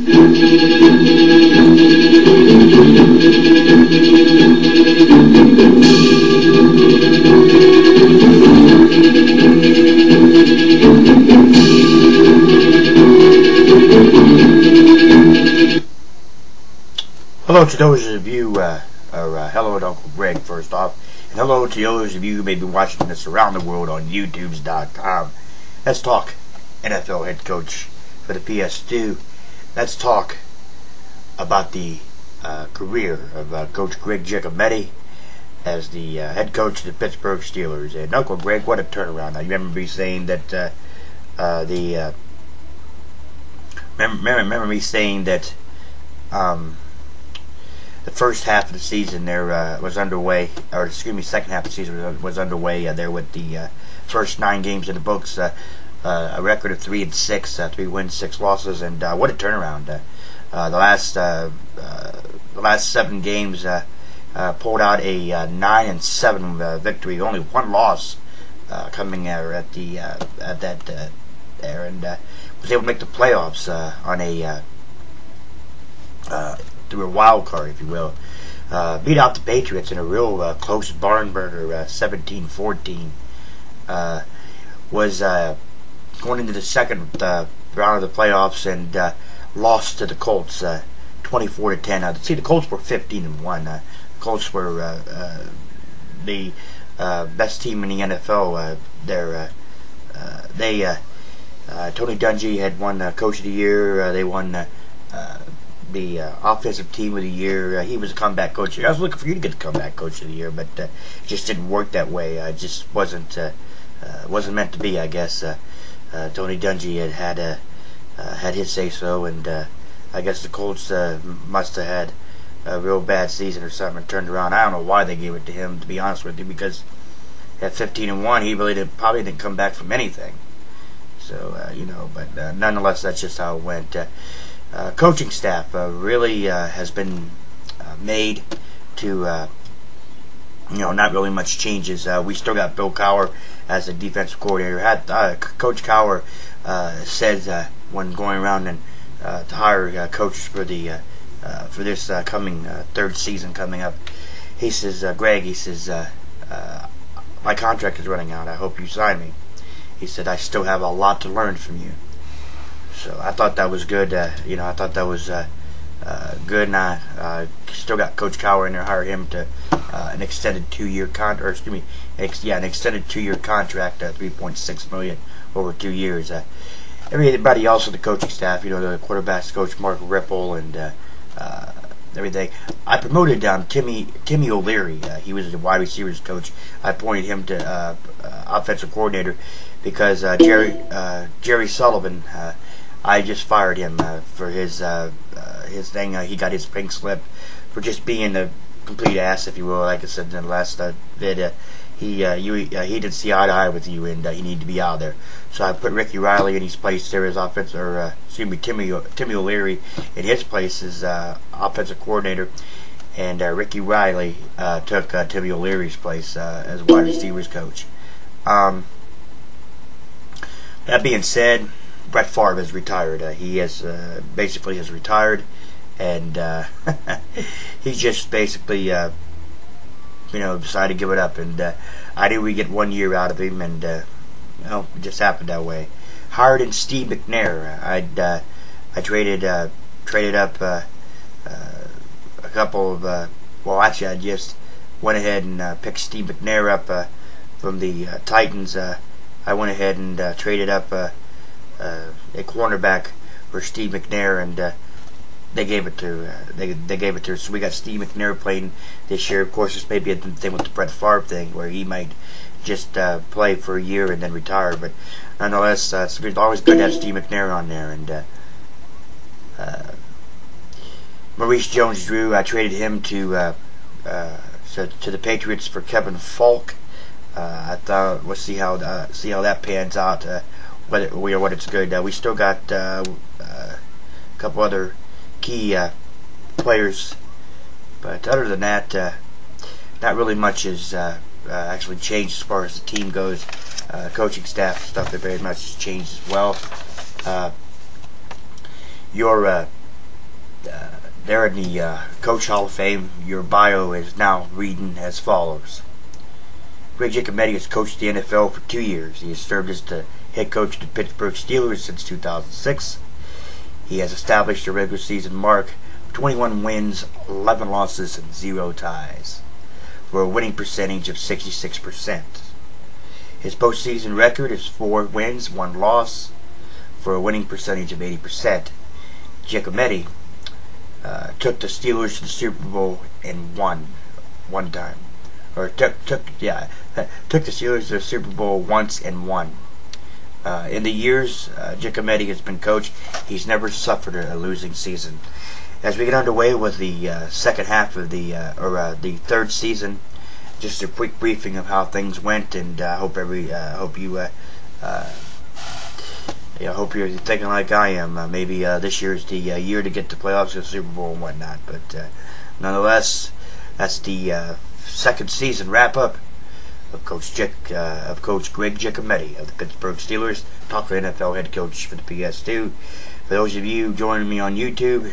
Hello to those of you, hello to Uncle Greg first off, and hello to those of you who may be watching this around the world on YouTubes.com. Let's talk NFL head coach for the PS2. Let's talk about the career of Coach Greg Giacometti as the head coach of the Pittsburgh Steelers. And Uncle Greg, what a turnaround! Now, you remember me saying that remember me saying that the first half of the season there was underway, or excuse me, second half of the season was underway there with the first 9 games in the books, a record of 3-6, 3 wins, 6 losses, and what a turnaround! The last 7 games pulled out a 9-7 victory, only 1 loss coming there at that there, and was able to make the playoffs on a through a wild card, if you will. Beat out the Patriots in a real close barn burner, 17-14. Was going into the second round of the playoffs and lost to the Colts 24-10. See, the Colts were 15-1. The Colts were the best team in the NFL. Tony Dungy had won Coach of the Year. They won the offensive team of the year. He was a comeback coach of the year. I was looking for you to get the comeback coach of the year, but it just didn't work that way. It just wasn't meant to be, I guess. Tony Dungy had his say so, and I guess the Colts must have had a real bad season or something and turned around. I don't know why they gave it to him, to be honest with you, because at 15-1 he really probably didn't come back from anything. So but nonetheless, that's just how it went. Coaching staff really has been made to, not really much changes. We still got Bill Cowher as the defensive coordinator. Coach Cowher said when going around and to hire coaches for this coming third season coming up, he says, Greg, he says, my contract is running out. I hope you sign me. He said, I still have a lot to learn from you. So I thought that was good. I thought that was good. And I still got Coach Cowher in there. Hired him to an extended 2-year contract. An extended 2-year contract, $3.6 million over 2 years. Everybody else on the coaching staff, the quarterbacks coach Mark Ripple and everything. I promoted Timmy O'Leary. He was the wide receivers coach. I appointed him to offensive coordinator because Jerry Sullivan. I just fired him for his thing. He got his pink slip for just being a complete ass, if you will. Like I said in the last vid, he didn't see eye to eye with you, and he needed to be out of there. So I put Ricky Riley in his place there as Timmy O'Leary in his place as offensive coordinator, and Ricky Riley took Timmy O'Leary's place as wide receivers coach. That being said, Brett Favre has retired. He has basically has retired, and he just basically decided to give it up. And I knew we'd get 1 year out of him, and it just happened that way. Hired in Steve McNair. I traded up a couple of I just went ahead and picked Steve McNair up from the Titans. I went ahead and traded up a cornerback for Steve McNair, and they gave it to so we got Steve McNair playing this year. Of course, this may be a thing with the Brett Favre thing where he might just play for a year and then retire, but nonetheless, it's always good to have Steve McNair on there. And Maurice Jones-Drew, I traded him to the Patriots for Kevin Falk. I thought we'll see how that pans out. What it's good. We still got a couple other key players, but other than that, not really much has actually changed as far as the team goes. Coaching staff stuff that very much has changed as well. Your there in the Coach Hall of Fame, your bio is now reading as follows. Greg Giacometti has coached the NFL for 2 years. He has served as the head coach of the Pittsburgh Steelers since 2006. He has established a regular season mark of 21 wins, 11 losses, and 0 ties, for a winning percentage of 66%. His postseason record is 4 wins, 1 loss, for a winning percentage of 80%. Giacometti took the Steelers to the Super Bowl and won one time, or took the Steelers to the Super Bowl once and won. In the years Giacometti has been coach, he's never suffered a losing season. As we get underway with the second half of the third season, just a quick briefing of how things went, and hope you're thinking like I am. Maybe this year is the year to get the playoffs to the Super Bowl and whatnot. But nonetheless, that's the second season wrap up of Coach Greg Giacometti of the Pittsburgh Steelers, talking NFL head coach for the PS2. For those of you joining me on YouTube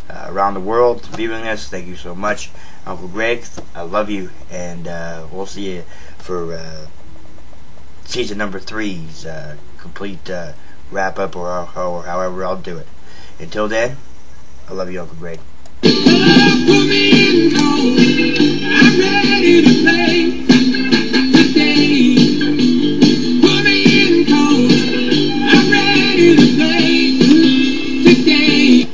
around the world viewing this, thank you so much. Uncle Greg, I love you, and we'll see you for season number 3's complete wrap up, or however I'll do it. Until then, I love you, Uncle Greg. I'm ready to play today. Put me in cold. I'm ready to play today.